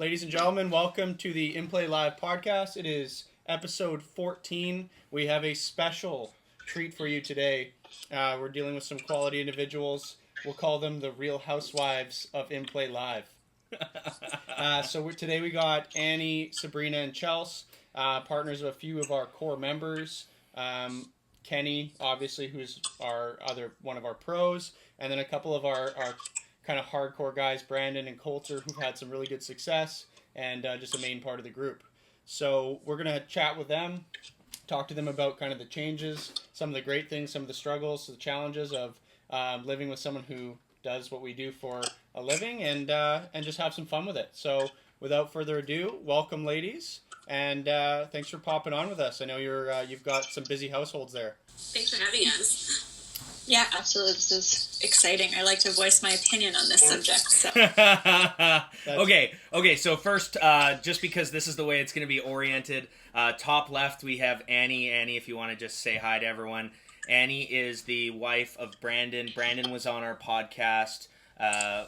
Ladies and gentlemen, welcome to the inplayLIVE podcast. It is episode 14. We have a special treat for you today. We're dealing with some quality individuals. We'll call them the Real Housewives of inplayLIVE. Today we got Annie, Sabrina, and Chelsea, partners of a few of our core members. Kenny, obviously, who's one of our pros, and then a couple of our kind of hardcore guys, Brandon and Coulter, who've had some really good success and just a main part of the group. So we're going to chat with them, talk to them about kind of the changes, some of the great things, some of the struggles, the challenges of living with someone who does what we do for a living, and just have some fun with it. So without further ado, welcome, ladies, and thanks for popping on with us. I know you've got some busy households there. Thanks for having us. Yeah, absolutely. This is exciting. I like to voice my opinion on this subject. So. Okay. So first, just because this is the way it's going to be oriented, top left we have Annie. Annie, if you want to just say hi to everyone. Annie is the wife of Brandon. Brandon was on our podcast, the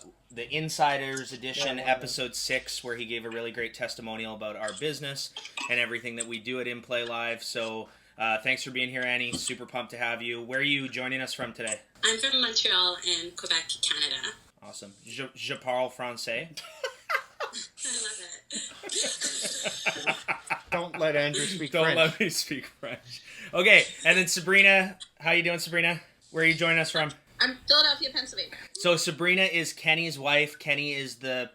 Insiders Edition, episode 6, where he gave a really great testimonial about our business and everything that we do at inplayLIVE. So thanks for being here, Annie. Super pumped to have you. Where are you joining us from today? I'm from Montreal in Quebec, Canada. Awesome. Je parle français. I love it. Don't let Andrew speak Don't French. let me speak French. Okay, and then Sabrina. How you doing, Sabrina? Where are you joining us from? I'm Philadelphia, Pennsylvania. So Sabrina is Kenny's wife. Kenny is the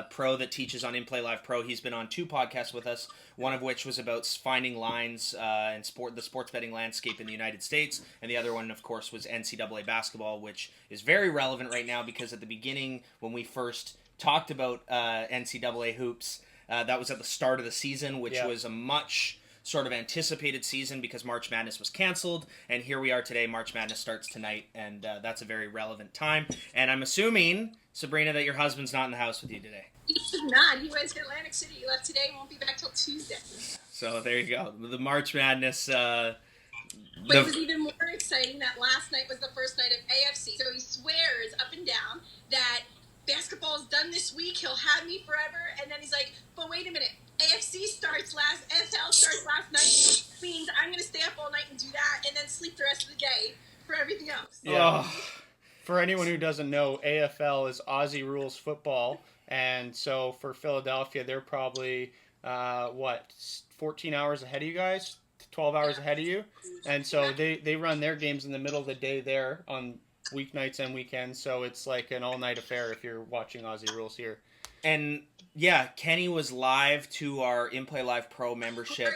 pro that teaches on inplayLIVE Pro. He's been on 2 podcasts with us, one of which was about finding lines in the sports betting landscape in the United States, and the other one, of course, was NCAA basketball, which is very relevant right now because at the beginning, when we first talked about NCAA hoops, that was at the start of the season, which was a much sort of anticipated season because March Madness was canceled, and here we are today. March Madness starts tonight, and that's a very relevant time. And I'm assuming, Sabrina, that your husband's not in the house with you today. He's not. He went to Atlantic City. He left today and won't be back till Tuesday. So there you go. The March Madness. But it was even more exciting that last night was the first night of AFC. So he swears up and down that basketball's done this week. He'll have me forever. And then he's like, but wait a minute. AFC NFL starts last night, which means I'm going to stay up all night and do that and then sleep the rest of the day for everything else. Yeah. Oh. For anyone who doesn't know, AFL is Aussie rules football, and so for Philadelphia, they're probably, 14 hours ahead of you guys? 12 hours ahead of you? And so they run their games in the middle of the day there on weeknights and weekends, so it's like an all-night affair if you're watching Aussie rules here. And yeah, Kenny was live to our inplayLIVE Pro membership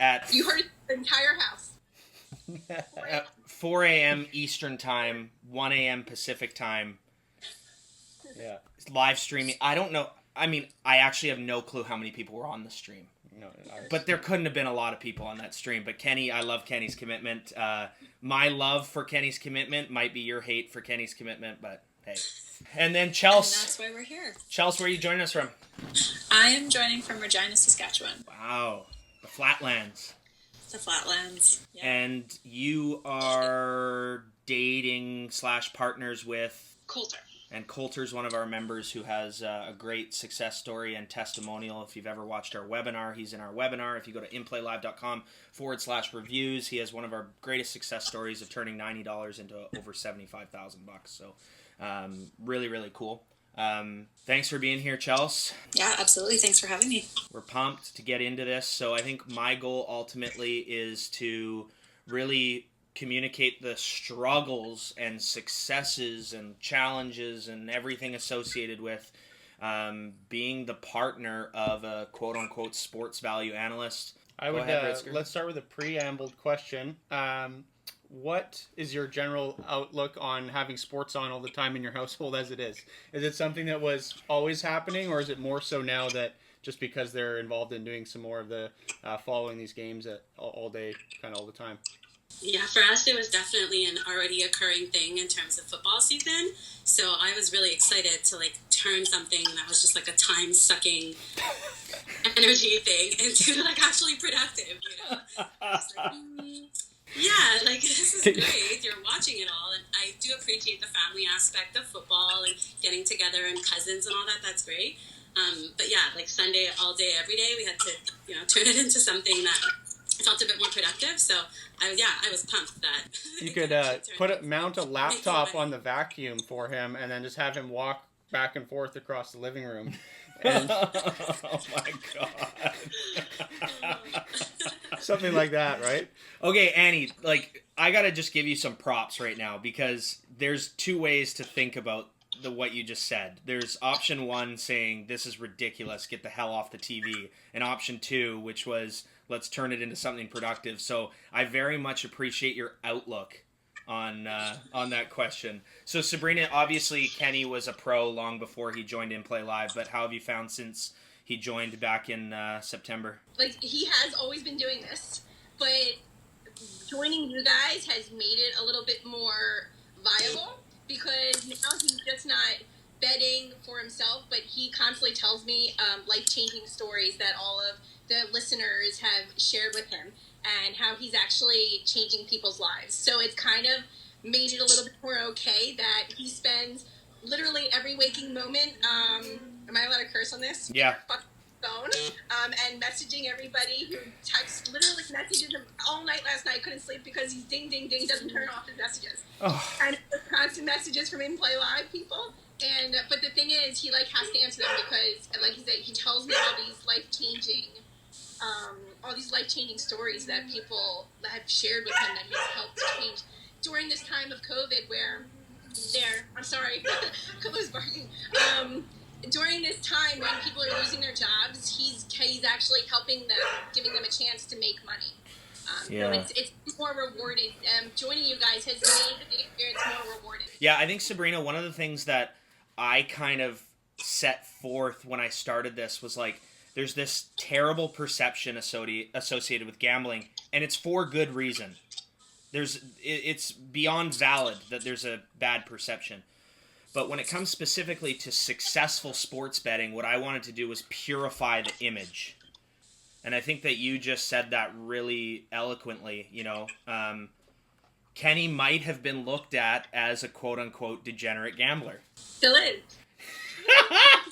at... You heard the entire house. At 4 a.m. Eastern Time, 1 a.m. Pacific Time. Yeah. Live streaming. I don't know. I mean, I actually have no clue how many people were on the stream. No, but there couldn't have been a lot of people on that stream. But Kenny, I love Kenny's commitment. My love for Kenny's commitment might be your hate for Kenny's commitment, but hey. And then Chelsea. And that's why we're here. Chelsea, where are you joining us from? I am joining from Regina, Saskatchewan. Wow. The Flatlands. The Flatlands. Yeah. And you are dating / partners with... Coulter. And Coulter's one of our members who has a great success story and testimonial. If you've ever watched our webinar, he's in our webinar. If you go to inplaylive.com/reviews, he has one of our greatest success stories of turning $90 into over $75,000. So really, really cool. Thanks for being here, Chelsea. Yeah, absolutely. Thanks for having me. We're pumped to get into this. So I think my goal ultimately is to really communicate the struggles and successes and challenges and everything associated with being the partner of a quote-unquote sports value analyst. Let's start with a preambled question. What is your general outlook on having sports on all the time in your household as it is? Is it something that was always happening, or is it more so now that just because they're involved in doing some more of the following these games all day, kind of all the time? Yeah, for us, it was definitely an already occurring thing in terms of football season. So I was really excited to turn something that was just a time-sucking energy thing into actually productive, Yeah, this is great. You're watching it all, and I do appreciate the family aspect of football and getting together and cousins and all that. That's great. But yeah, like Sunday, all day, every day, we had to, turn it into something that felt a bit more productive. So I was pumped that You could mount a laptop on the vacuum for him, and then just have him walk back and forth across the living room. And Oh my god. something like that, right? Okay, Annie, like I gotta just give you some props right now because there's two ways to think about what you just said. There's option one saying this is ridiculous, get the hell off the TV, and option two, which was let's turn it into something productive. So I very much appreciate your outlook on that question. So Sabrina, obviously Kenny was a pro long before he joined inplayLIVE, but how have you found since he joined back in September? Like, he has always been doing this, but joining you guys has made it a little bit more viable, because now he's just not betting for himself, but he constantly tells me life-changing stories that all of the listeners have shared with him, and how he's actually changing people's lives. So it's kind of made it a little bit more okay that he spends literally every waking moment, am I allowed to curse on this? Yeah. Phone, and messaging everybody who literally messages him all night last night, couldn't sleep because he's ding, ding, ding, doesn't turn off his messages. Oh. And constant messages from inplayLIVE people. And, but the thing is, he has to answer them because, like he said, he tells me all these life-changing stories that people have shared with him that he's helped change during this time of COVID where I'm sorry, Kalo's barking. During this time when people are losing their jobs, he's actually helping them, giving them a chance to make money. So it's more rewarding. Joining you guys has made the experience more rewarding. Yeah, I think, Sabrina, one of the things that I kind of set forth when I started this was like, there's this terrible perception associated with gambling, and it's for good reason. It's beyond valid that there's a bad perception. But when it comes specifically to successful sports betting, what I wanted to do was purify the image. And I think that you just said that really eloquently, Kenny might have been looked at as a quote-unquote degenerate gambler. Still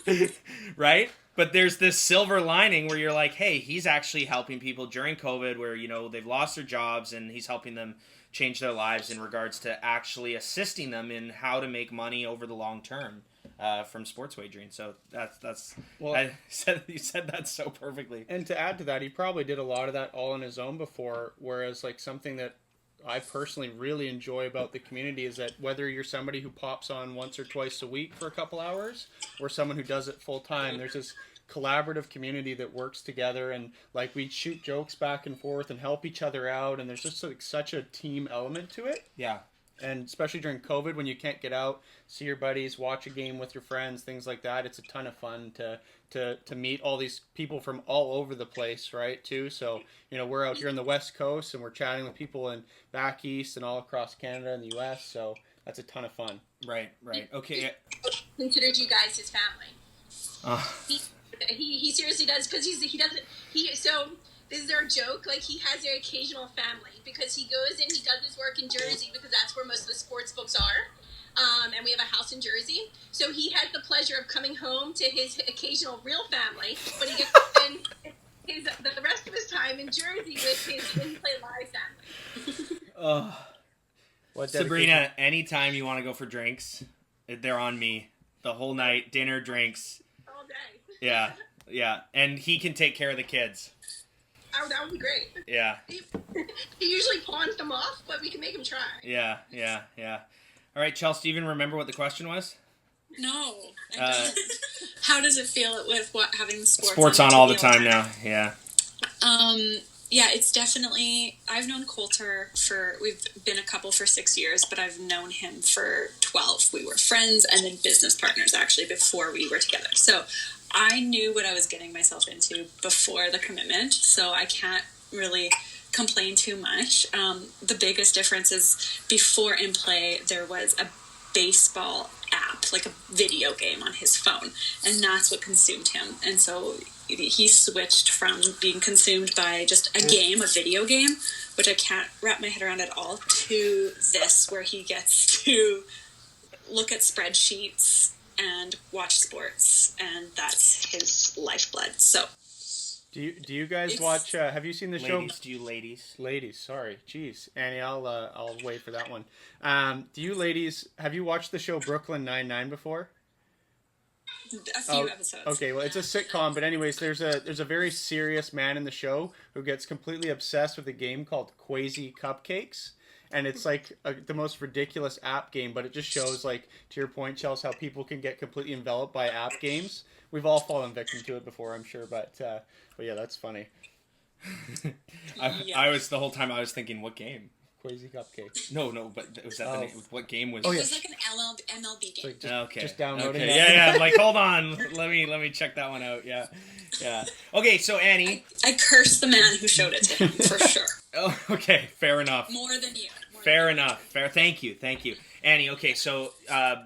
is. Right? But there's this silver lining where you're like, hey, he's actually helping people during COVID where, they've lost their jobs, and he's helping them change their lives in regards to actually assisting them in how to make money over the long term from sports wagering. So that's well, you said that so perfectly. And to add to that, he probably did a lot of that all on his own before, whereas like something that I personally really enjoy about the community is that whether you're somebody who pops on once or twice a week for a couple hours or someone who does it full time, there's this collaborative community that works together, and like we shoot jokes back and forth and help each other out, and there's just like such a team element to it. Yeah. And especially during COVID when you can't get out, see your buddies, watch a game with your friends, things like that, it's a ton of fun to meet all these people from all over the place, right, too. So, we're out here on the West Coast and we're chatting with people in back east and all across Canada and the US, so that's a ton of fun. Right. Okay. Considered you guys his family. He seriously does, because so this is our joke, like he has their occasional family, because he goes and he does his work in Jersey because that's where most of the sports books are, and we have a house in Jersey, so he had the pleasure of coming home to his occasional real family, but he gets to spend the rest of his time in Jersey with his inplayLIVE family. Sabrina, anytime you want to go for drinks, they're on me. The whole night, dinner, drinks. All day. Yeah, and he can take care of the kids. Oh, that would be great. Yeah. He usually pawns them off, but we can make him try. Yeah. All right, Chelsea, do you even remember what the question was? No. How does it feel with having the sports on all the time now? Yeah. Yeah, it's definitely, I've known Coulter we've been a couple for 6 years, but I've known him for 12. We were friends and then business partners, actually, before we were together. So I knew what I was getting myself into before the commitment, so I can't really complain too much. The biggest difference is before InPlay, there was a baseball app, like a video game on his phone, and that's what consumed him. And so he switched from being consumed by just a video game, which I can't wrap my head around at all, to this, where he gets to look at spreadsheets and watch sports, and that's his lifeblood. So Do you guys watch? Have you seen the show? Ladies, do you ladies? Ladies, sorry, jeez, Annie, I'll wait for that one. Do you ladies have you watched the show Brooklyn Nine-Nine before? a few episodes. Okay, well, it's a sitcom, but anyways, there's a very serious man in the show who gets completely obsessed with a game called Quasi Cupcakes, and it's like the most ridiculous app game, but it just shows, like, to your point, Chelsea, how people can get completely enveloped by app games. We've all fallen victim to it before, I'm sure, but yeah, that's funny. I was the whole time I was thinking, what game? Quasi Cupcakes. No, but was that the name? What game was? Oh, It yeah. was like an MLB game. Like Okay. Just downloading Okay. that. Yeah. I'm like, hold on. Let me check that one out. Yeah. Okay, so Annie. I cursed the man who showed it to him, for sure. Oh, okay. Fair enough. More than you. Fair enough. Thank you. Annie. Okay, so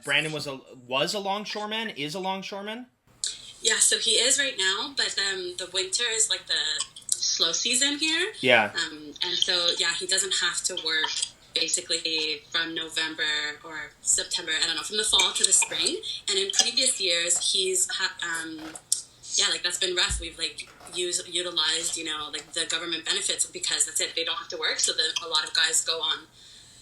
Brandon was a longshoreman. Is a longshoreman. Yeah, so he is right now, but the winter is like the slow season here. Yeah. And so, yeah, he doesn't have to work basically from November or September, I don't know, from the fall to the spring. And in previous years, he's, like, that's been rough. We've, like, utilized, like, the government benefits because that's it. They don't have to work. So a lot of guys go on,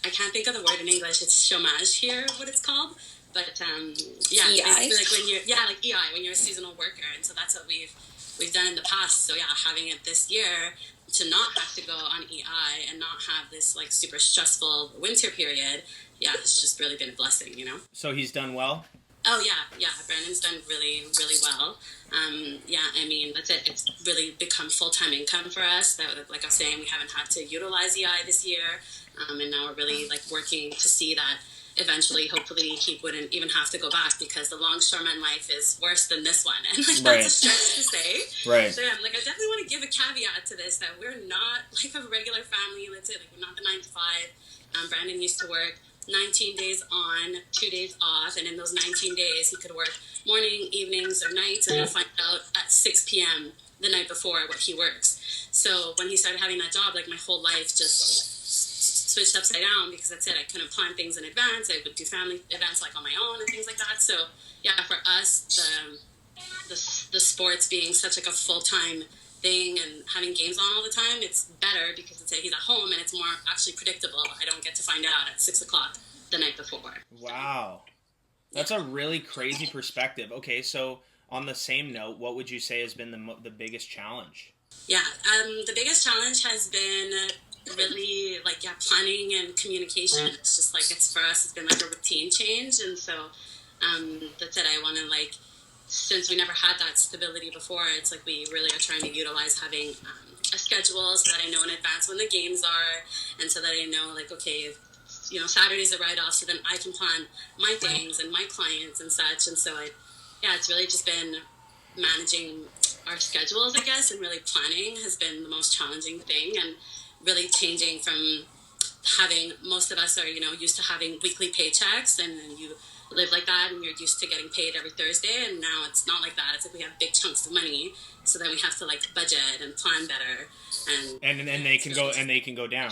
I can't think of the word in English. It's chômage here, what it's called. But, EI? basically, like, when you're, like, EI, when you're a seasonal worker. And so that's what we've done in the past. So, yeah, having it this year to not have to go on EI and not have this, like, super stressful winter period, yeah, it's just really been a blessing, So he's done well? Oh, yeah, Brandon's done really, really well. I mean, that's it. It's really become full-time income for us. That, like I was saying, we haven't had to utilize EI this year, and now we're really, like, working to see that eventually, hopefully, he wouldn't even have to go back because the longshoreman life is worse than this one. And, like, that's a stretch to say. Right. So, yeah, I definitely want to give a caveat to this that we're not, like, a regular family. Let's say, like, we're not the 9 to 5. Brandon used to work 19 days on, 2 days off, and in those 19 days, he could work morning, evenings, or nights, and then find out at 6 p.m. the night before what he works. So when he started having that job, like, my whole life just switched upside down because that's it. I couldn't plan things in advance. I would do family events, like, on my own and things like that. So, yeah, for us, the sports being such, like, a full-time thing and having games on all the time, it's better because he's at home and it's more actually predictable. I don't get to find out at 6 o'clock the night before. Wow. That's a really crazy perspective. Okay, so on the same note, what would you say has been the biggest challenge? Yeah, the biggest challenge has been really, like, planning and communication. It's just, like, for us, it's been, like, a routine change. And so that's it. I want to, like, since we never had that stability before, it's like we really are trying to utilize having a schedule so that I know in advance when the games are, and so that I know, like, okay, Saturday's a write-off, so then I can plan my things and my clients and such. And so it's really just been managing our schedules, I guess, and really planning has been the most challenging thing, and really changing from having, most of us are, used to having weekly paychecks, and then you live like that and you're used to getting paid every Thursday, and now it's not like that. It's like we have big chunks of money, so then we have to, like, budget and plan better, and they can go down.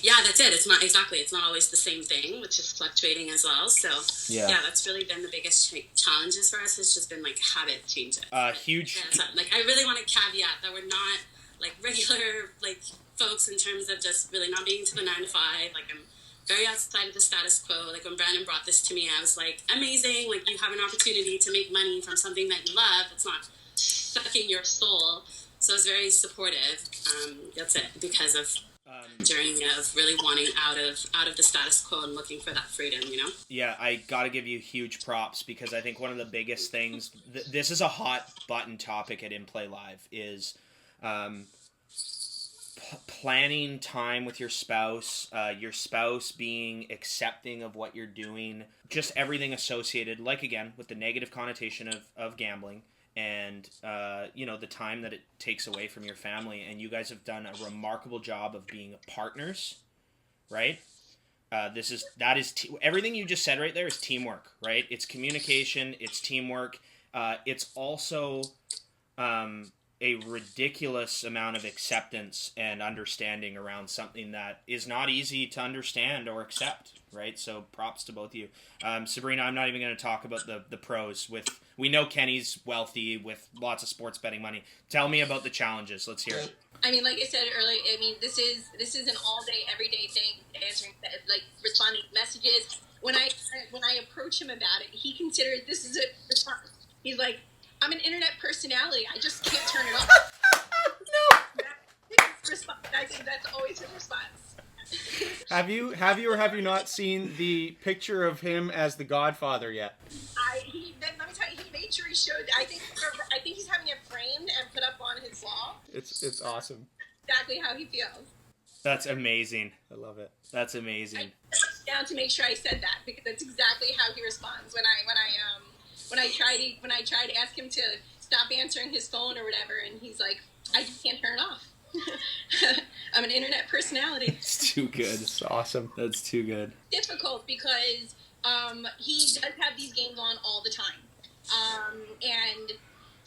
Yeah, that's it. It's not always the same thing, which is fluctuating as well. So yeah, that's really been the biggest challenges for us, has just been, like, habit changes. Huge. Yeah, so, like, I really want to caveat that we're not, like, regular, like, folks in terms of just really not being to the 9 to 5. Like, I'm very outside of the status quo. Like, when Brandon brought this to me, I was like, amazing. Like, you have an opportunity to make money from something that you love. It's not sucking your soul. So I was very supportive. That's it, because of journey of really wanting out of the status quo and looking for that freedom, Yeah, I gotta give you huge props, because I think one of the biggest things, this is a hot button topic at inplayLIVE, is planning time with your spouse being accepting of what you're doing, just everything associated, like, again, with the negative connotation of gambling, and the time that it takes away from your family. And you guys have done a remarkable job of being partners, right? Everything you just said right there is teamwork, right? It's communication, it's teamwork. It's also a ridiculous amount of acceptance and understanding around something that is not easy to understand or accept, right? So props to both of you. Sabrina, I'm not even going to talk about the pros. We know Kenny's wealthy with lots of sports betting money. Tell me about the challenges. Let's hear it. I mean, like I said earlier, I mean, this is an all day, everyday thing. Answering, like, responding to messages. When I approach him about it, he considered this is a response. He's like, I'm an internet personality. I just can't turn it off. No. That's his response. I think that's always his response. Have you or have you not seen the picture of him as the Godfather yet? Let me tell you, he made sure he showed. I think he's having it framed and put up on his wall. It's awesome. Exactly how he feels. That's amazing. I love it. That's amazing. Down to make sure I said that, because that's exactly how he responds when I try to ask him to stop answering his phone or whatever, and he's like, I just can't turn it off. I'm an internet personality. It's too good. It's awesome. That's too good. Difficult because he does have these games on all the time, and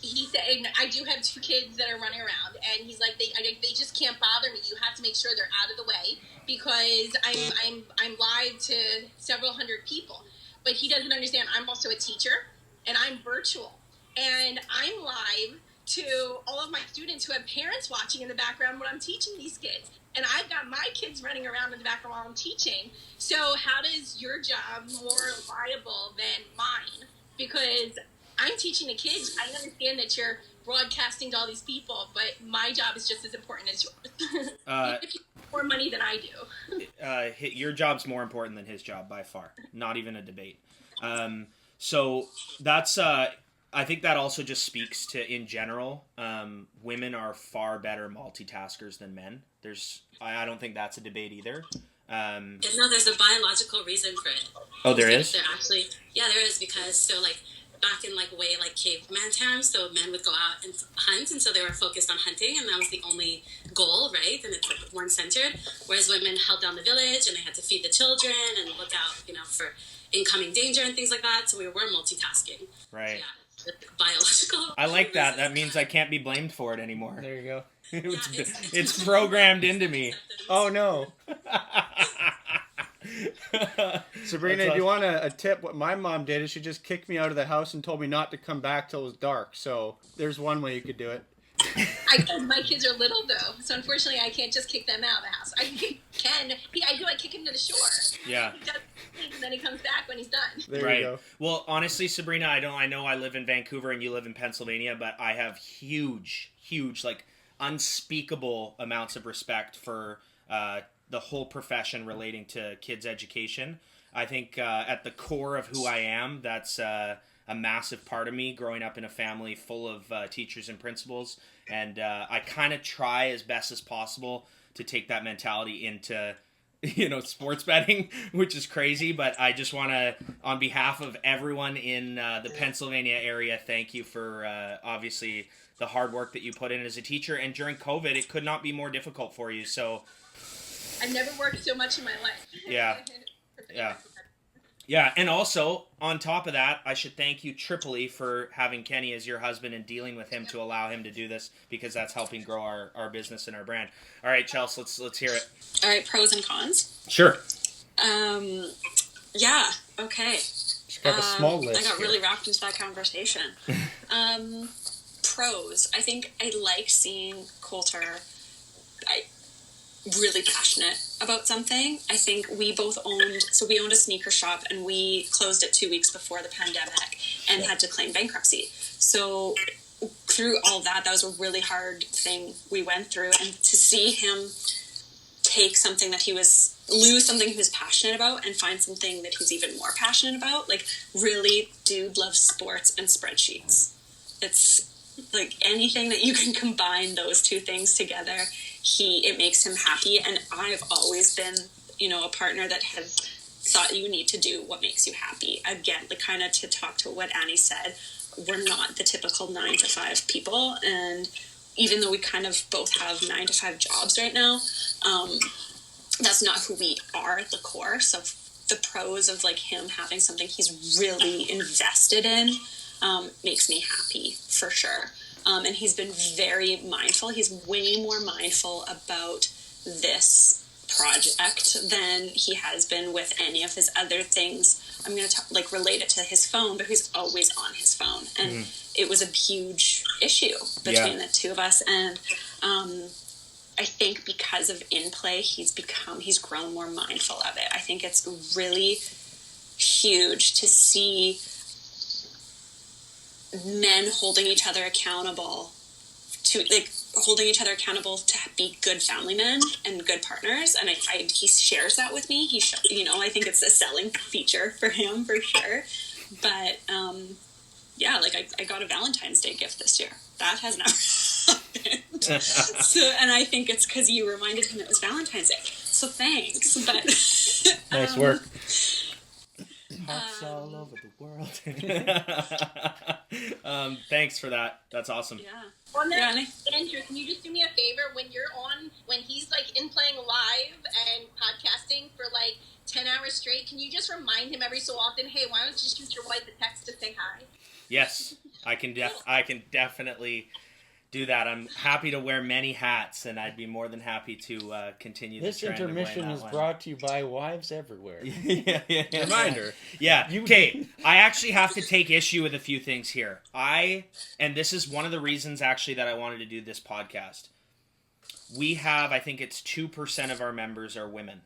he said, and I do have 2 kids that are running around, and he's like, they just can't bother me. You have to make sure they're out of the way, because I'm live to several hundred people. But he doesn't understand I'm also a teacher, and I'm virtual, and I'm live to all of my students who have parents watching in the background when I'm teaching these kids. And I've got my kids running around in the background while I'm teaching. So how does your job more viable than mine? Because I'm teaching the kids. I understand that you're broadcasting to all these people, but my job is just as important as yours. If you have more money than I do. Your job's more important than his job by far. Not even a debate. So that's... I think that also just speaks to, in general, women are far better multitaskers than men. I don't think that's a debate either. No, there's a biological reason for it. Oh, there is? There is, because, so, like, back in, like, way, like, caveman times, so men would go out and hunt, and so they were focused on hunting, and that was the only goal, right? And it's, like, one-centered, whereas women held down the village, and they had to feed the children and look out, for incoming danger and things like that, so we were multitasking. Right. Yeah. Biological. I like that. That means I can't be blamed for it anymore. There you go. It's programmed into me. Oh no. Sabrina, do you want a tip? What my mom did is she just kicked me out of the house and told me not to come back till it was dark. So there's one way you could do it. My kids are little though, so unfortunately I can't just kick them out of the house. I kick him to the shore. Yeah. He does things, and then he comes back when he's done. There you go. Well, honestly, Sabrina, I know I live in Vancouver and you live in Pennsylvania, but I have huge, like, unspeakable amounts of respect for the whole profession relating to kids' education. I think at the core of who I am, that's a massive part of me, growing up in a family full of teachers and principals. And I kind of try as best as possible to take that mentality into, sports betting, which is crazy. But I just want to, on behalf of everyone in the Pennsylvania area, thank you for obviously the hard work that you put in as a teacher. And during COVID, it could not be more difficult for you. So I've never worked so much in my life. Yeah. Yeah, and also, on top of that, I should thank you triply for having Kenny as your husband and dealing with him to allow him to do this, because that's helping grow our business and our brand. All right, Chelsea, let's hear it. All right, pros and cons. Sure. Yeah, okay. She's got a small list. I got really wrapped into that conversation. Pros. I think I like seeing Coulter really passionate about something. I think we owned a sneaker shop, and we closed it 2 weeks before the pandemic and had to claim bankruptcy. So through all that was a really hard thing we went through, and to see him take something that lose something he was passionate about and find something that he's even more passionate about, like, really, dude loves sports and spreadsheets. It's like anything that you can combine those two things together, it makes him happy. And I've always been, a partner that has thought you need to do what makes you happy. Again, like, kind of to talk to what Annie said, we're not the typical 9-to-5 people. And even though we kind of both have 9-to-5 jobs right now, that's not who we are at the core. So the pros of, like, him having something he's really invested in makes me happy, for sure. And he's been very mindful. He's way more mindful about this project than he has been with any of his other things. I'm going to relate it to his phone, but he's always on his phone. And it was a huge issue between the two of us. And I think because of in-play, he's grown more mindful of it. I think it's really huge to see men holding each other accountable to be good family men and good partners. And he shares that with me. I think it's a selling feature for him for sure. But I got a Valentine's Day gift this year. That has never happened. And I think it's because you reminded him it was Valentine's Day. So thanks. But nice work. Hearts all over the world. Thanks for that. That's awesome. Yeah. On that, Andrew, can you just do me a favor when he's in playing live and podcasting for 10 hours straight? Can you just remind him every so often, hey, why don't you just shoot your wife a text to say hi? Yes, I can definitely do that. I'm happy to wear many hats, and I'd be more than happy to continue this trend. This intermission is brought to you by Wives Everywhere. Reminder. Yeah. Okay. I actually have to take issue with a few things here. And this is one of the reasons actually that I wanted to do this podcast. We have, I think it's 2% of our members are women.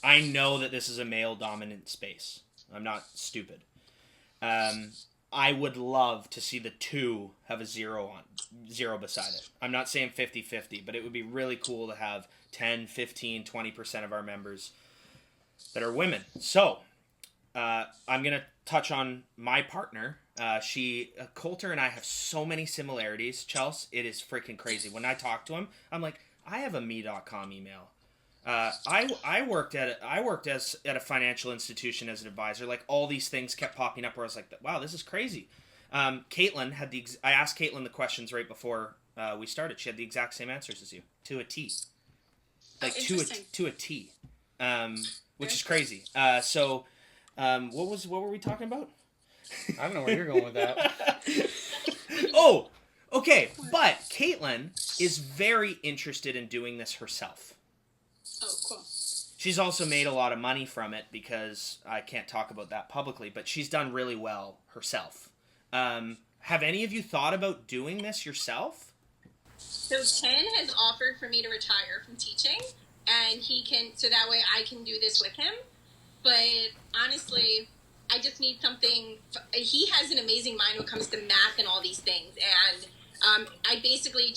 I know that this is a male-dominant space. I'm not stupid. I would love to see the 2 have a 0 beside it. I'm not saying 50-50, but it would be really cool to have 10, 15, 20% of our members that are women. So, I'm going to touch on my partner. Coulter and I have so many similarities, Chelsea. It is freaking crazy. When I talk to him, I'm like, I have a me.com email. I worked at a financial institution as an advisor. All these things kept popping up where I was like, wow, this is crazy. Caitlin I asked Caitlin the questions right before we started. She had the exact same answers as you, to a T. To a T. Which is crazy. What were we talking about? I don't know where you're going with that. Oh, okay. But Caitlin is very interested in doing this herself. Oh, cool. She's also made a lot of money from it because I can't talk about that publicly, but she's done really well herself. Have any of you thought about doing this yourself? So Ken has offered for me to retire from teaching, and so that way I can do this with him. But honestly, I just need something. He has an amazing mind when it comes to math and all these things, and I basically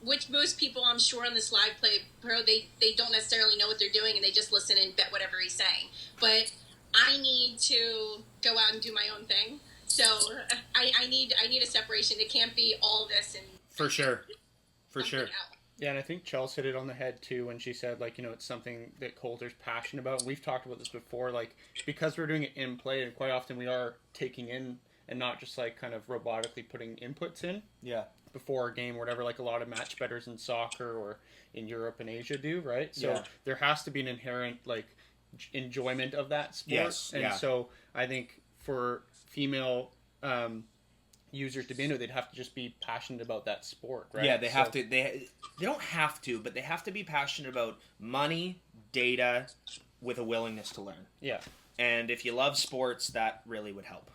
which most people I'm sure on this Live Play Pro, they don't necessarily know what they're doing and they just listen and bet whatever he's saying. But I need to go out and do my own thing. So I need a separation. It can't be all this and for sure. Yeah, and I think Chelsea hit it on the head too when she said it's something that Coulter's passionate about. And we've talked about this before, because we're doing it in play, and quite often we are taking in and not just kind of robotically putting inputs in. Yeah. Before a game or whatever, a lot of match bettors in soccer or in Europe and Asia do, right? So there has to be an inherent enjoyment of that sport. Yes. And so I think for female users to be into it, they'd have to just be passionate about that sport, right? Yeah, they have to. They don't have to, but they have to be passionate about money, data, with a willingness to learn. Yeah. And if you love sports, that really would help.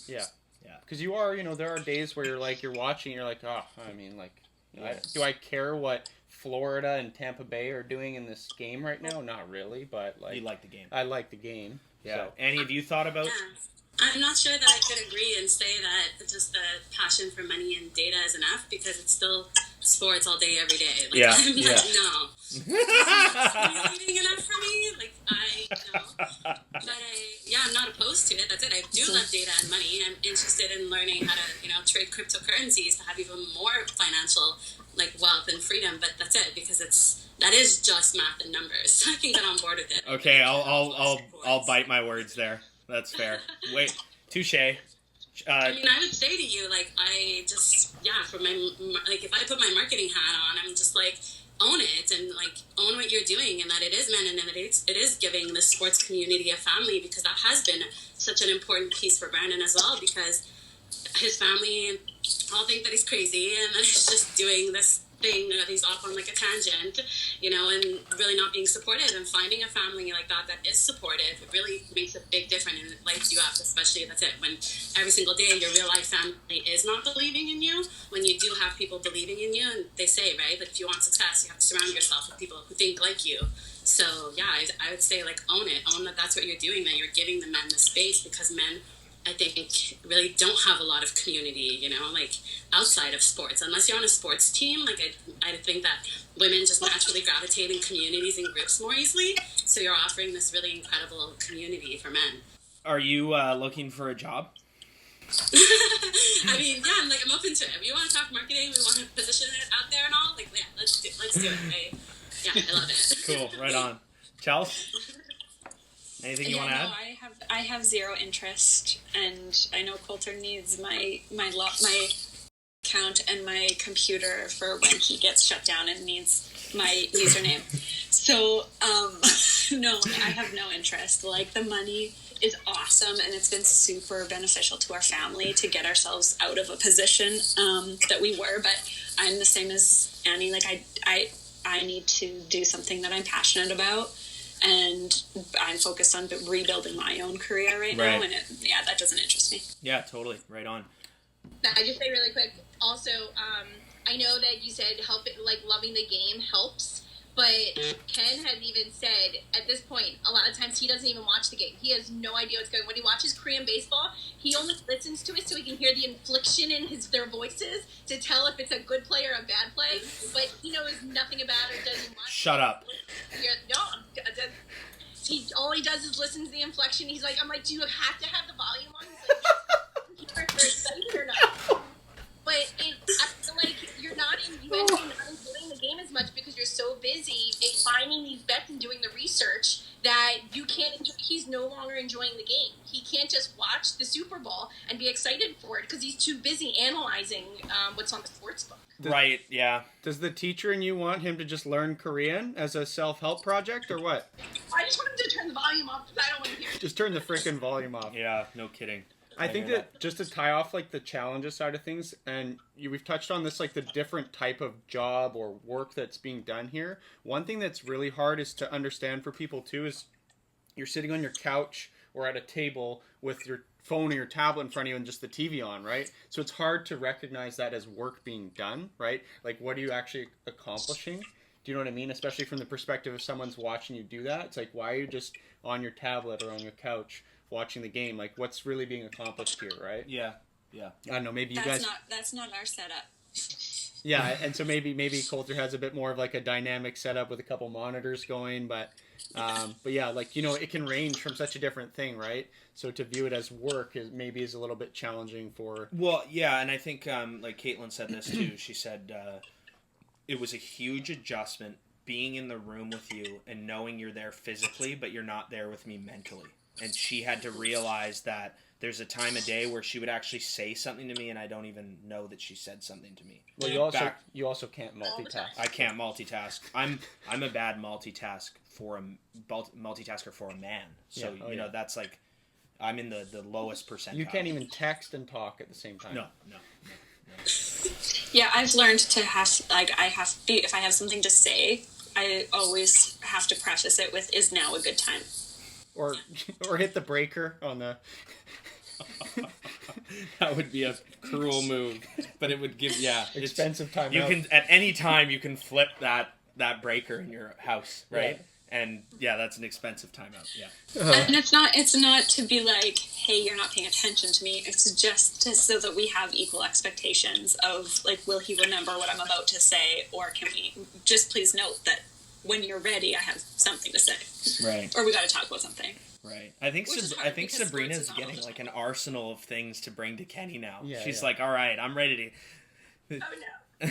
Yeah. Because you are, there are days where you're watching, you're like, do I care what Florida and Tampa Bay are doing in this game right now? Not really, but you like the game. I like the game. Yeah. So. Any of you thought about? Yeah. I'm not sure that I could agree and say that just the passion for money and data is enough, because it's still sports all day, every day. No. Stimulating enough for me? No. But I'm not opposed to it. That's it. I do love data and money. I'm interested in learning how to, trade cryptocurrencies to have even more financial, wealth and freedom. But that's it, because that is just math and numbers. I can get on board with it. Okay, I'll bite my words there. That's fair. Wait, touche. I would say to you, for my, if I put my marketing hat on, I'm just own it and own what you're doing, and that it is men, and that it is giving the sports community a family, because that has been such an important piece for Brandon as well, because his family all think that he's crazy, and then he's just doing this thing that he's off on like a tangent, and really not being supportive. And finding a family like that is supportive, it really makes a big difference and it lights you up, especially that's it when every single day your real life family is not believing in you. When you do have people believing in you, and they say, right, like if you want success, you have to surround yourself with people who think like you. So yeah, I would say like own that that's what you're doing, that you're giving the men the space, because men, I think, really don't have a lot of community, like outside of sports. Unless you're on a sports team, like I think that women just naturally gravitate in communities and groups more easily. So you're offering this really incredible community for men. Are you looking for a job? I mean, yeah, I'm open to it. If you want to talk marketing, we want to position it out there and all, like, yeah, let's do it. I love it. Cool, right on. Chelsea? Anything you want to add? No, I have zero interest, and I know Coulter needs my account and my computer for when he gets shut down and needs my username. So, no, I have no interest. Like, the money is awesome, and it's been super beneficial to our family to get ourselves out of a position that we were. But I'm the same as Annie. Like, I need to do something that I'm passionate about. And I'm focused on rebuilding my own career right now, and that doesn't interest me. Yeah, totally. Right on. I just say really quick. Also, I know that you said loving the game helps, but Ken has even said at this point, a lot of times he doesn't even watch the game. He has no idea what's going on. When he watches Korean baseball, he only listens to it so he can hear the inflection in their voices to tell if it's a good play or a bad play. But he knows nothing about it. Doesn't watch. Shut up. All he does is listen to the inflection. He's like, I'm like, do you have to have the volume on? He's like, hear if they're excited or not. But I feel like you end up not enjoying the game as much because you're so busy finding these bets and doing the research that you can't enjoy. He's no longer enjoying the game. He can't just watch the Super Bowl and be excited for it because he's too busy analyzing what's on the sports book. Right, yeah. Does the teacher in you want him to just learn Korean as a self-help project, or what? I just want him to turn the volume off because I don't want to hear it. Just turn the frickin' volume off. Yeah, no kidding. I think that just to tie off like the challenges side of things, and we've touched on this, like the different type of job or work that's being done here. One thing that's really hard is to understand for people too is you're sitting on your couch or at a table with your phone or your tablet in front of you and just the TV on, right? So it's hard to recognize that as work being done, right? Like, what are you actually accomplishing? Do you know what I mean? Especially from the perspective of someone's watching you do that. It's like, why are you just on your tablet or on your couch watching the game? Like, what's really being accomplished here, right? Yeah. I don't know, maybe you guys... That's not our setup. Yeah, and so maybe Coulter has a bit more of like a dynamic setup with a couple monitors going, but yeah, like, it can range from such a different thing, right? So to view it as work is a little bit challenging for... Well, yeah, and I think, like Caitlin said this too, she said it was a huge adjustment being in the room with you and knowing you're there physically, but you're not there with me mentally. And she had to realize that there's a time of day where she would actually say something to me and I don't even know that she said something to me. Well, you also can't multitask. I can't multitask. I'm a bad multitasker for a man. So that's like I'm in the lowest percentile. You can't even text and talk at the same time. No. Yeah, I've learned to if I have something to say, I always have to preface it with, "Is now a good time?" Or hit the breaker on the... That would be a cruel move, but it would give expensive time. You can at any time you can flip that breaker in your house, right? Yeah. And that's an expensive timeout. Yeah. And it's not to be like, hey, you're not paying attention to me. It's just so that we have equal expectations of like, will he remember what I'm about to say, or can we just please note that when you're ready, I have something to say, right? Or we got to talk about something. Right. I think Sabrina's getting like an arsenal of things to bring to Kenny now. Yeah, She's like, all right, I'm ready to... Oh, no.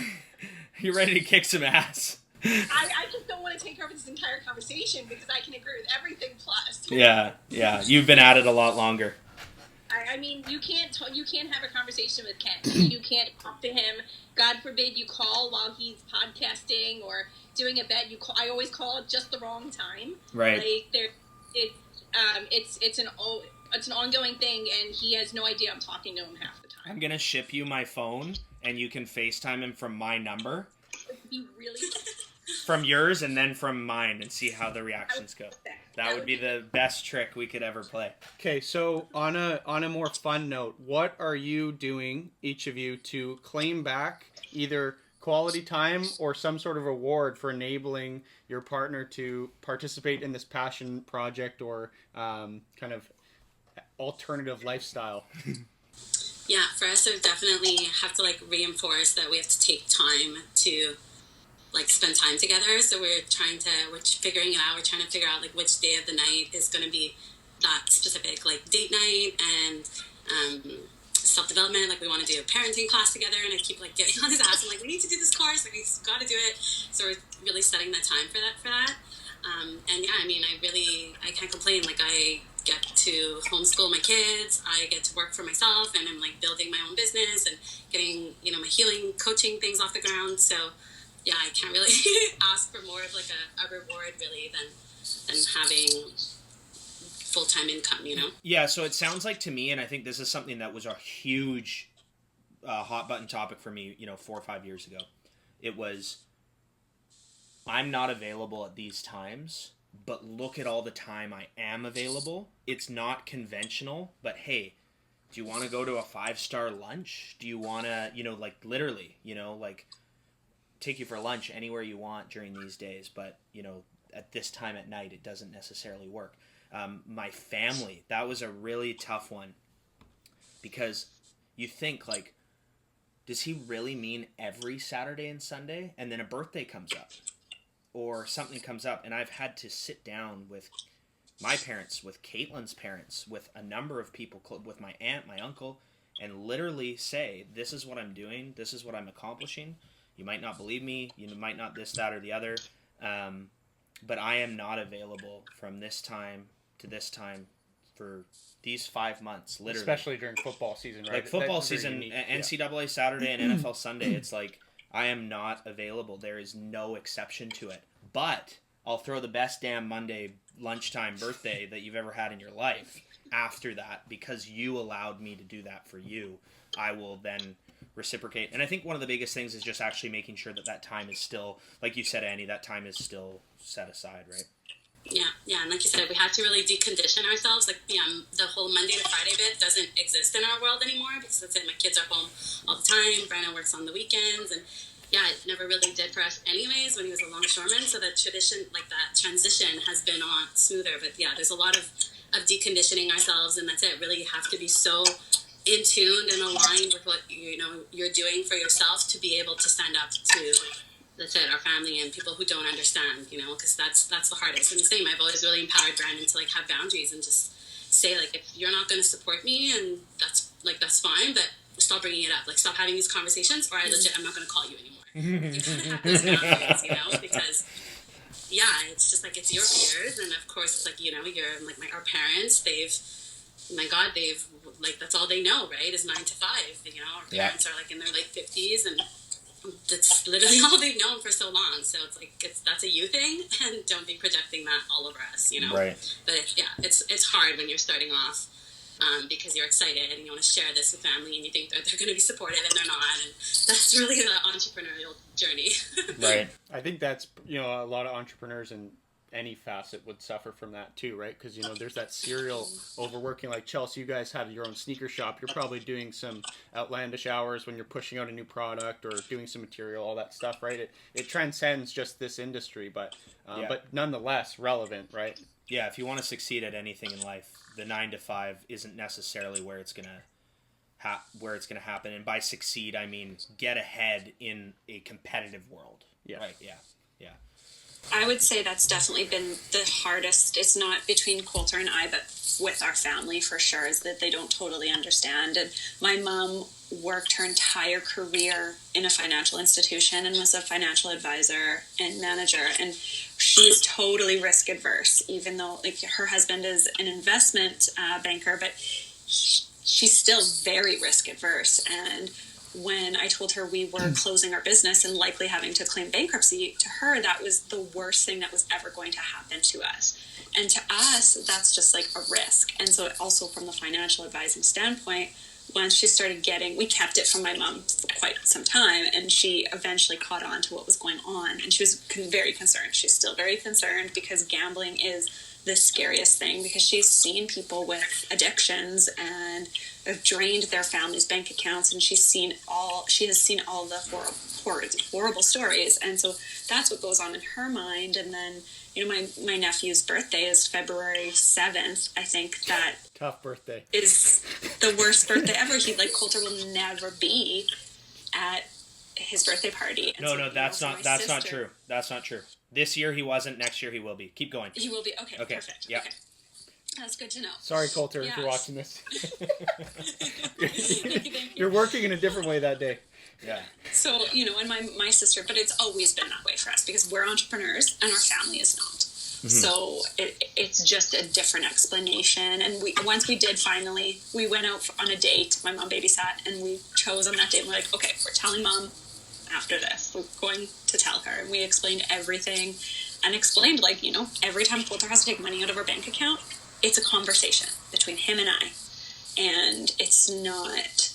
You're ready to kick some ass. I just don't want to take over this entire conversation because I can agree with everything plus. Yeah. You've been at it a lot longer. I mean, you can't have a conversation with Ken. You can't talk to him. God forbid you call while he's podcasting or doing a bet. I always call at just the wrong time. Right. Like it's it's an ongoing thing, and he has no idea I'm talking to him half the time. I'm gonna ship you my phone, and you can FaceTime him from my number, It'd be really from yours, and then from mine, and see how the reactions go. That would be the best trick we could ever play. Okay, so on a more fun note, what are you doing, each of you, to claim back either quality time or some sort of reward for enabling your partner to participate in this passion project or kind of alternative lifestyle? Yeah, for us, we definitely have to like reinforce that we have to take time to like spend time together. So we're figuring it out. We're trying to figure out like which day of the night is going to be that specific like date night and self-development. Like we want to do a parenting class together, and I keep like getting on his ass. I'm like, we need to do this course. Like we've got to do it. So we're really setting that time for that. And yeah, I mean, I can't complain. Like I get to homeschool my kids. I get to work for myself, and I'm like building my own business and getting, my healing coaching things off the ground. So yeah, I can't really ask for more of like a reward really than having full-time income. Yeah, so it sounds like to me, and I think this is something that was a huge hot button topic for me, 4 or 5 years ago. It was, I'm not available at these times, but look at all the time I am available. It's not conventional, but hey, do you want to go to a 5-star lunch? Do you want to, like literally, like take you for lunch anywhere you want during these days, but, at this time at night, it doesn't necessarily work. My family, that was a really tough one, because you think like, does he really mean every Saturday and Sunday? And then a birthday comes up or something comes up, and I've had to sit down with my parents, with Caitlin's parents, with a number of people, with my aunt, my uncle, and literally say, this is what I'm doing, this is what I'm accomplishing. You might not believe me, you might not this, that, or the other, but I am not available from this time to this time for these 5 months, literally. Especially during football season, right? Like football season, NCAA Saturday and NFL Sunday, it's like, I am not available. There is no exception to it. But I'll throw the best damn Monday lunchtime birthday that you've ever had in your life after that, because you allowed me to do that for you. I will then reciprocate. And I think one of the biggest things is just actually making sure that time is still, like you said, Annie, that time is still set aside, right? Yeah, and like you said, we have to really decondition ourselves. Like, the whole Monday to Friday bit doesn't exist in our world anymore, because that's it. My kids are home all the time. Brandon works on the weekends, and yeah, it never really did for us anyways when he was a longshoreman. So that tradition, like that transition, has been on smoother. But yeah, there's a lot of deconditioning ourselves, and that's it. Really have to be so in tuned and aligned with what you're doing for yourself to be able to stand up to, that's it, our family and people who don't understand, because that's the hardest. And the same, I've always really empowered Brandon to like have boundaries and just say, like, if you're not going to support me, and that's fine, but stop bringing it up. Like, stop having these conversations, or I'm not going to call you anymore. You gotta have those boundaries, because yeah, it's just like, it's your peers, and of course it's like, you're like our parents, they've like, that's all they know, right, is 9 to 5. Our parents are like in their late 50s, and that's literally all they've known for so long. So it's like, that's a you thing, and don't be projecting that all over us, Right. But it's hard when you're starting off, because you're excited and you want to share this with family, and you think they're going to be supportive, and they're not, and that's really the entrepreneurial journey. Right. I think that's, a lot of entrepreneurs in any facet would suffer from that too, right? Because, there's that serial overworking. Like, Chelsea, you guys have your own sneaker shop. You're probably doing some outlandish hours when you're pushing out a new product or doing some material, all that stuff, right? It transcends just this industry, but nonetheless relevant, right? Yeah, if you want to succeed at anything in life, the 9 to 5 isn't necessarily where it's gonna happen. And by succeed, I mean get ahead in a competitive world. Yeah. Right. Yeah. I would say that's definitely been the hardest. It's not between Coulter and I, but with our family for sure, is that they don't totally understand. And my mom worked her entire career in a financial institution and was a financial advisor and manager. And she's totally risk adverse, even though like her husband is an investment banker, but she's still very risk adverse. And when I told her we were closing our business and likely having to claim bankruptcy, to her, that was the worst thing that was ever going to happen to us. And to us, that's just like a risk. And so also from the financial advising standpoint, once she started getting, we kept it from my mom for quite some time, and she eventually caught on to what was going on. And she was very concerned. She's still very concerned because gambling is the scariest thing, because she's seen people with addictions and have drained their family's bank accounts, and she has seen all the horrible stories. And so that's what goes on in her mind. And then, my nephew's birthday is February 7th. I think that tough birthday is the worst birthday ever. Coulter will never be at his birthday party. And no, that's not true. That's not true. This year he wasn't. Next year he will be. Keep going. He will be. Okay. Perfect. Yeah. Okay. That's good to know. Sorry, Coulter, if you're watching this. Thank you. You're working in a different way that day. Yeah. So, and my sister, but it's always been that way for us because we're entrepreneurs and our family is not. Mm-hmm. So it's just a different explanation. And once we did finally, we went out on a date. My mom babysat, and we chose on that date. And we're like, okay, we're telling Mom after this. We're going to tell her. And we explained everything and explained, every time Coulter has to take money out of our bank account, it's a conversation between him and I. And it's not,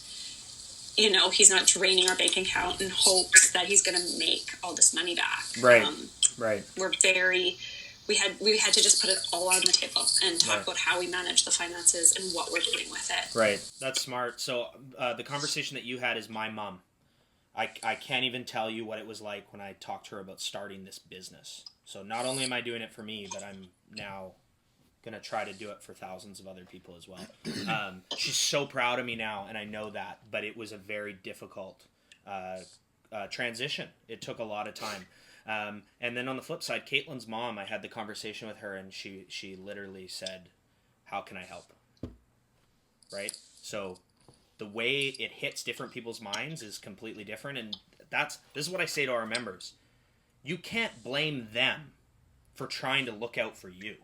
he's not draining our bank account in hopes that he's going to make all this money back. Right. Right. We had to just put it all on the table and talk about how we manage the finances and what we're doing with it. Right. That's smart. So the conversation that you had is my mom. I can't even tell you what it was like when I talked to her about starting this business. So not only am I doing it for me, but I'm now going to try to do it for thousands of other people as well. She's so proud of me now, and I know that, but it was a very difficult transition. It took a lot of time. And then on the flip side, Caitlin's mom, I had the conversation with her, and she literally said, how can I help? Right? So the way it hits different people's minds is completely different, and this is what I say to our members. You can't blame them for trying to look out for you.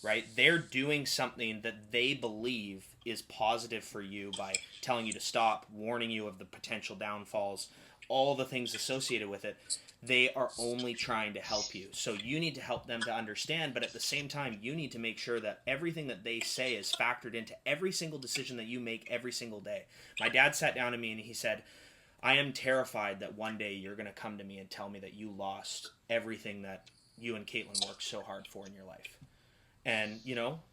Right? They're doing something that they believe is positive for you by telling you to stop, warning you of the potential downfalls, all the things associated with it. They are only trying to help you. So you need to help them to understand, but at the same time, you need to make sure that everything that they say is factored into every single decision that you make every single day. My dad sat down to me and he said, I am terrified that one day you're going to come to me and tell me that you lost everything that you and Caitlin worked so hard for in your life. And,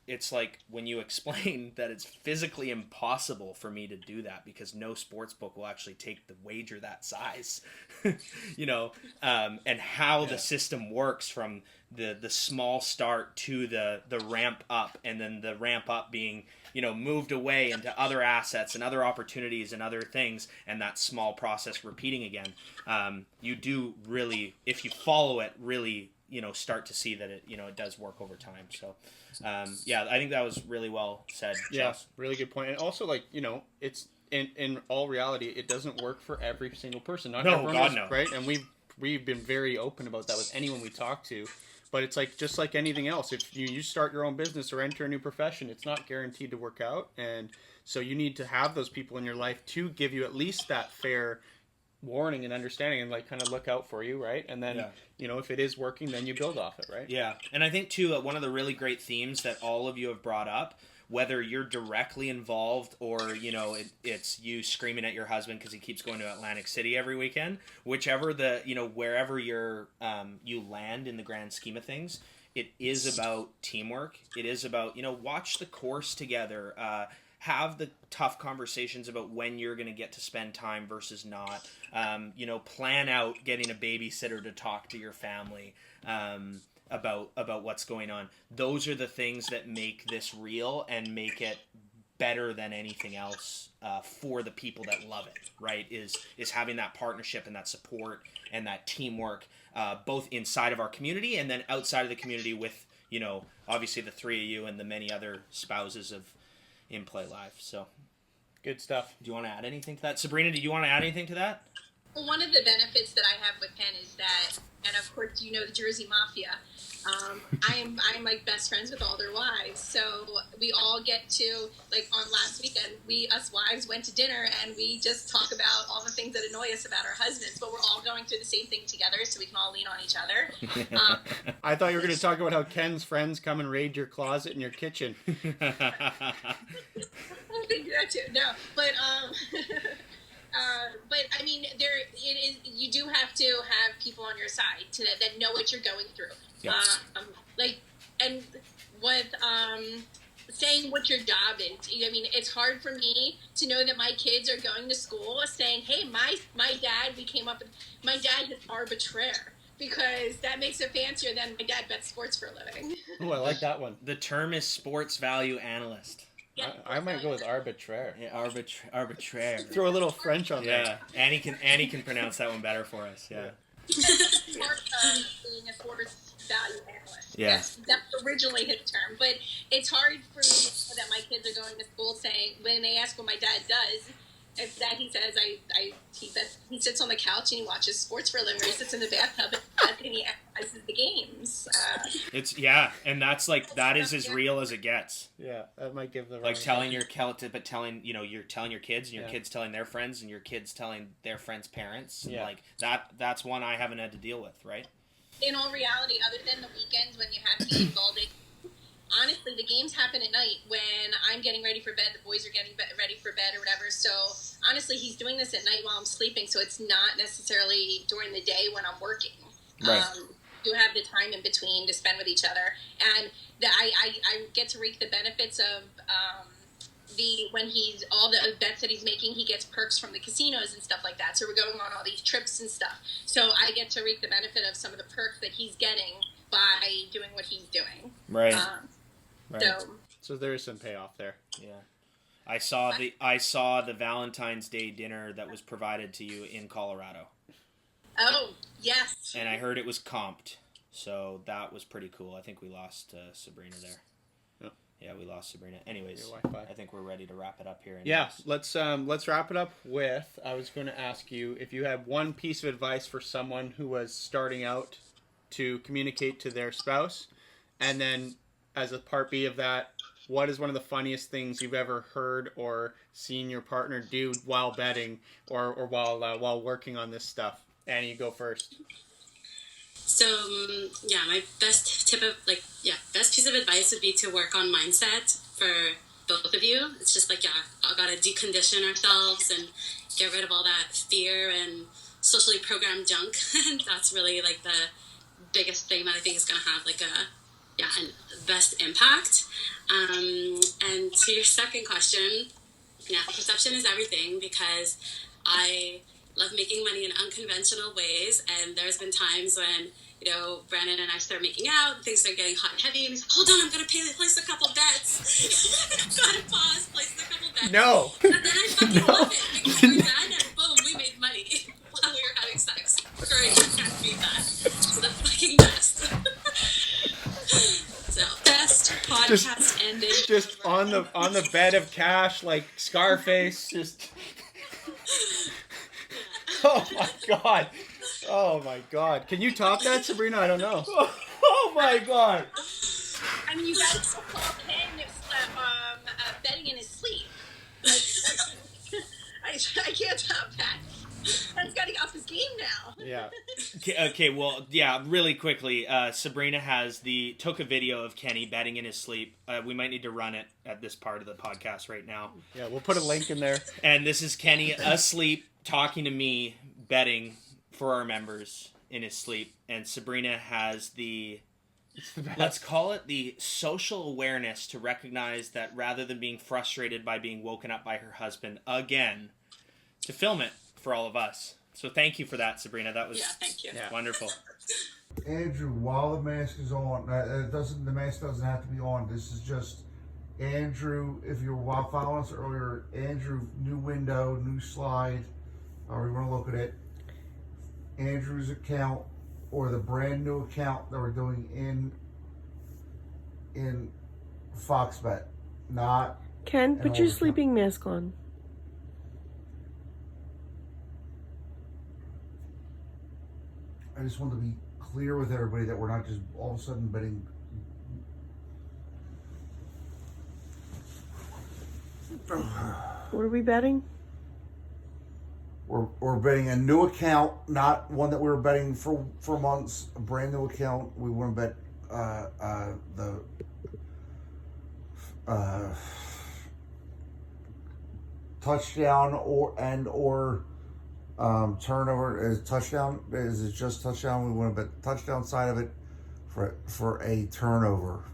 it's like when you explain that it's physically impossible for me to do that because no sports book will actually take the wager that size, and how the system works from the small start to the ramp up, and then the ramp up being, moved away into other assets and other opportunities and other things, and that small process repeating again. You do really, if you follow it, really start to see that it does work over time. So, I think that was really well said. Yeah, really good point. And also, it's in all reality, it doesn't work for every single person. Not no, God, no. Right? And we've been very open about that with anyone we talk to. But it's just like anything else. If you start your own business or enter a new profession, it's not guaranteed to work out. And so you need to have those people in your life to give you at least that fair warning and understanding and kind of look out for you, right? And then if it is working, then you build off it, right? Yeah. And I think too, one of the really great themes that all of you have brought up, whether you're directly involved or it's you screaming at your husband because he keeps going to Atlantic City every weekend, whichever wherever you land in the grand scheme of things, it is about teamwork. It is about watch the course together, have the tough conversations about when you're going to get to spend time versus not. Plan out getting a babysitter to talk to your family about what's going on. Those are the things that make this real and make it better than anything else for the people that love it, right? Is having that partnership and that support and that teamwork, both inside of our community and then outside of the community with, obviously the three of you and the many other spouses of inplayLIVE. So good stuff. Do you want to add anything to that? Sabrina, do you want to add anything to that? Well, one of the benefits that I have with Ken is that, and of course, you know the Jersey Mafia. I'm like best friends with all their wives, so we all get to, like, on last weekend, us wives went to dinner and we just talk about all the things that annoy us about our husbands, but we're all going through the same thing together, so we can all lean on each other. I thought you were going to talk about how Ken's friends come and raid your closet and your kitchen. I think that too. No, but but I mean, you do have to have people on your side that know what you're going through. Yes. And with saying what your job is. I mean, it's hard for me to know that my kids are going to school saying, "Hey, my dad, my dad's an arbitraire." Because that makes it fancier than my dad bets sports for a living. Oh, I like that one. The term is sports value analyst. Yeah, I might go with arbitraire. Yeah, arbitraire. Throw a little French on there. Yeah, Annie can pronounce that one better for us. Yeah. Part of being a sports value analyst. Yeah. That's originally his term, but it's hard for me to know that my kids are going to school saying, when they ask what my dad does, if that he says he sits on the couch and he watches sports for a living, or he sits in the bathtub and he analyzes the games. And that is as real as it gets. Yeah, that might give the like telling your telling you're telling your kids and your kids telling their friends and your kids telling their friends' parents. Yeah. Like that's one I haven't had to deal with, right? In all reality, other than the weekends when you have games all day, honestly, the games happen at night when I'm getting ready for bed, the boys are getting ready for bed or whatever. So honestly, he's doing this at night while I'm sleeping, so it's not necessarily during the day when I'm working. Right. You have the time in between to spend with each other, and I get to reap the benefits of when he's all the bets that he's making, he gets perks from the casinos and stuff like that. So we're going on all these trips and stuff. So I get to reap the benefit of some of the perks that he's getting by doing what he's doing. Right. Right. So there is some payoff there. Yeah. I saw the Valentine's Day dinner that was provided to you in Colorado. Oh, yes. And I heard it was comped. So that was pretty cool. I think we lost Sabrina there. Yeah, we lost Sabrina. Anyways, I think we're ready to wrap it up here. Yeah, let's wrap it up with, I was going to ask you if you had one piece of advice for someone who was starting out to communicate to their spouse, and then as a part B of that, what is one of the funniest things you've ever heard or seen your partner do while betting or while working on this stuff? Annie, you go first. So, my best piece of advice would be to work on mindset for both of you. It's just I gotta decondition ourselves and get rid of all that fear and socially programmed junk. And that's really the biggest thing that I think is gonna have and best impact. And to your second question, perception is everything, because I love making money in unconventional ways, and there's been times when Brandon and I start making out, things start getting hot and heavy, and he's like, hold on, I'm gonna place a couple bets. Gotta pause, place a couple bets. No. And then I fucking love it, because we're done, and boom, we made money while we were having sex. Great, can't beat that. It's the fucking best. So Best podcast ending. Just on the bed of cash, like Scarface. Just. Oh my god. Oh my god. Can you top that, Sabrina? I don't know. Oh my god. I mean, you guys call Ken betting in his sleep. I can't top that. Ken's got to get off his game now. Yeah. Okay, well, yeah, really quickly, Sabrina took a video of Kenny betting in his sleep. We might need to run it at this part of the podcast right now. Yeah, we'll put a link in there. And this is Kenny asleep, talking to me, betting for our members in his sleep. And Sabrina has let's call it the social awareness to recognize that rather than being frustrated by being woken up by her husband again, to film it for all of us. So thank you for that, Sabrina. That was thank you. Wonderful. Andrew, while the mask is on, the mask doesn't have to be on. This is just Andrew. If you were following us earlier, Andrew, new window, new slide. However you want to look at it. Andrew's account, or the brand new account that we're doing in FoxBet, not. Ken, put your sleeping mask on. I just want to be clear with everybody that we're not just all of a sudden betting. What are we betting? We're betting a new account, not one that we were betting for months. A brand new account. We want to bet the touchdown or turnover. Is touchdown? Is it just touchdown? We want to bet the touchdown side of it for a turnover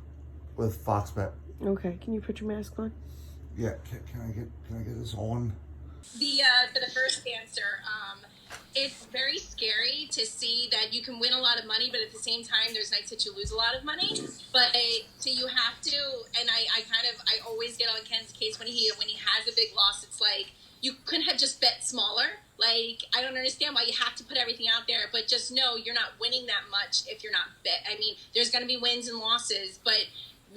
with Fox Bet. Okay, can you put your mask on? Yeah, can I get this on? For the first answer, it's very scary to see that you can win a lot of money, but at the same time, there's nights that you lose a lot of money. But so you have to, and I always get on Ken's case when he has a big loss. It's like you couldn't have just bet smaller. Like, I don't understand why you have to put everything out there, but just know you're not winning that much if you're not bet. I mean, there's going to be wins and losses, but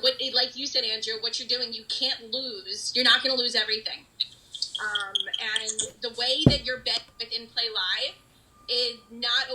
like you said, Andrew, what you're doing, you can't lose. You're not going to lose everything. And the way that you're betting with inplayLIVE is not,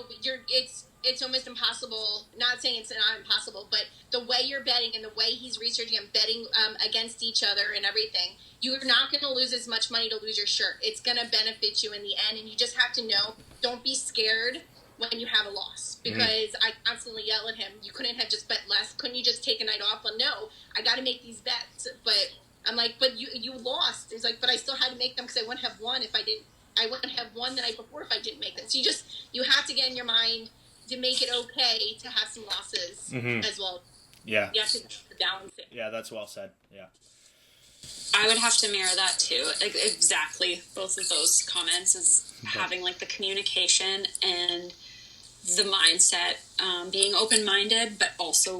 it's almost impossible. Not saying it's not impossible, but the way you're betting and the way he's researching and betting against each other and everything, you're not going to lose as much money to lose your shirt. It's going to benefit you in the end, and you just have to know, don't be scared when you have a loss, because I constantly yell at him, you couldn't have just bet less. Couldn't you just take a night off? Well, no, I got to make these bets, but I'm like, but you lost. He's like, but I still had to make them because I wouldn't have won if I didn't. I wouldn't have won the night before if I didn't make them. So you have to get in your mind to make it okay to have some losses as well. Yeah. You have to balance it. Yeah, that's well said. Yeah. I would have to mirror that too. Like, exactly. Both of those comments is having like the communication and the mindset, being open-minded, but also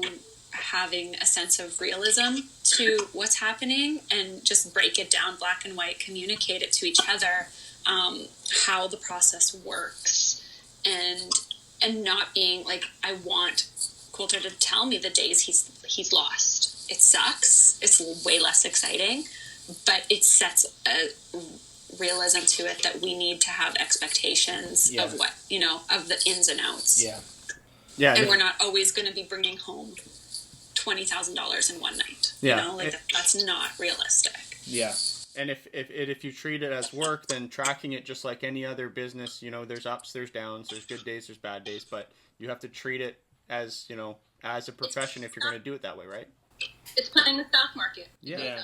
having a sense of realism to what's happening, and just break it down black and white, communicate it to each other, how the process works, and not being like, I want Coulter to tell me the days he's lost. It sucks. It's way less exciting, but it sets a realism to it that we need to have expectations of what, of the ins and outs. Yeah. And we're not always going to be bringing home $20,000 in one night. That's not realistic. Yeah. And if you treat it as work, then tracking it just like any other business, there's ups, there's downs, there's good days, there's bad days, but you have to treat it as, as a profession if you're going to do it that way, right? It's playing the stock market. Yeah.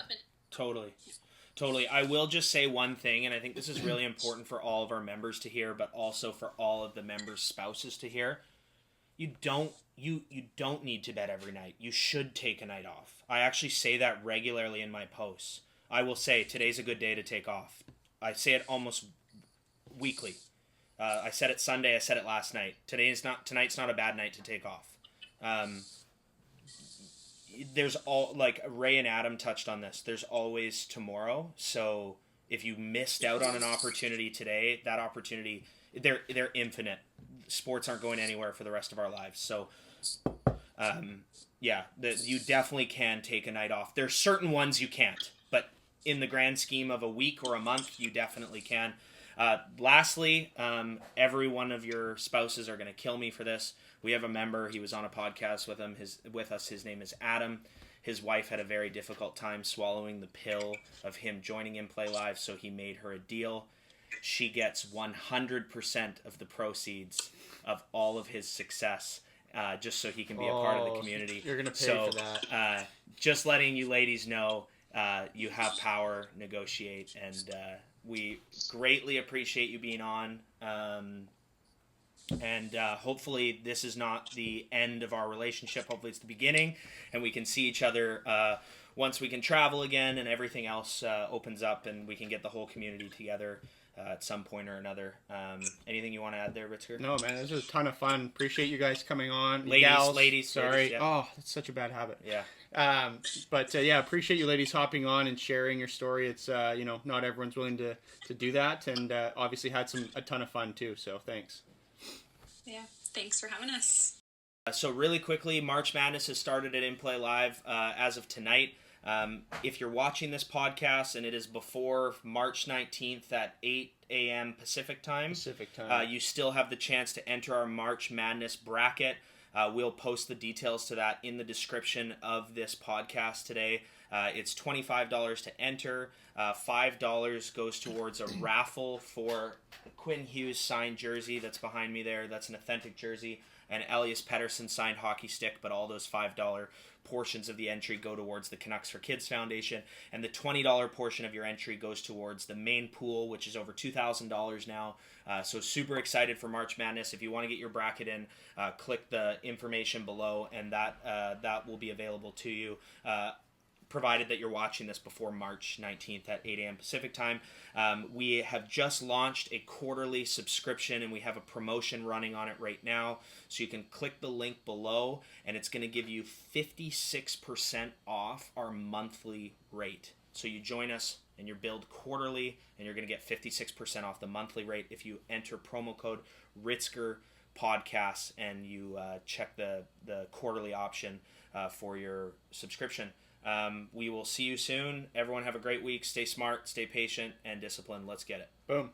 Totally. I will just say one thing, and I think this is really important for all of our members to hear, but also for all of the members' spouses to hear. You don't need to bet every night. You should take a night off. I actually say that regularly in my posts. I will say, today's a good day to take off. I say it almost weekly. I said it Sunday, I said it last night. Tonight's not a bad night to take off. There's like Ray and Adam touched on this. There's always tomorrow. So if you missed out on an opportunity today, that opportunity, they're infinite. Sports aren't going anywhere for the rest of our lives. So, you definitely can take a night off. There's certain ones you can't, but in the grand scheme of a week or a month, you definitely can. Lastly, every one of your spouses are going to kill me for this. We have a member. He was on a podcast with us. His name is Adam. His wife had a very difficult time swallowing the pill of him joining inplayLIVE, so he made her a deal. She gets 100% of the proceeds of all of his success, just so he can be a part of the community. You're going to pay for that. Just letting you ladies know, you have power, negotiate, and we greatly appreciate you being on. And hopefully this is not the end of our relationship. Hopefully it's the beginning, and we can see each other once we can travel again and everything else opens up, and we can get the whole community together at some point or another. Anything you want to add there, Ritzker? No, man, this was a ton of fun. Appreciate you guys coming on. Ladies, sorry. yeah. Oh, that's such a bad habit. Yeah. Appreciate you ladies hopping on and sharing your story. It's not everyone's willing to do that, and obviously had a ton of fun too. So thanks. Yeah, thanks for having us. So really quickly, March Madness has started at inplayLIVE as of tonight. If you're watching this podcast and it is before March 19th at 8 a.m. Pacific time, you still have the chance to enter our March Madness bracket. We'll post the details to that in the description of this podcast today. It's $25 to enter. $5 goes towards a raffle for the Quinn Hughes signed jersey that's behind me there. That's an authentic jersey. And Elias Pettersson signed hockey stick, but all those $5 portions of the entry go towards the Canucks for Kids Foundation. And the $20 portion of your entry goes towards the main pool, which is over $2,000 now. So super excited for March Madness. If you want to get your bracket in, click the information below, and that will be available to you. Provided that you're watching this before March 19th at 8 a.m. Pacific time. We have just launched a quarterly subscription, and we have a promotion running on it right now. So you can click the link below, and it's going to give you 56% off our monthly rate. So you join us, and you're billed quarterly, and you're going to get 56% off the monthly rate if you enter promo code Ritzker Podcasts and you check the quarterly option for your subscription. We will see you soon. Everyone have a great week. Stay smart, stay patient, and disciplined. Let's get it. Boom.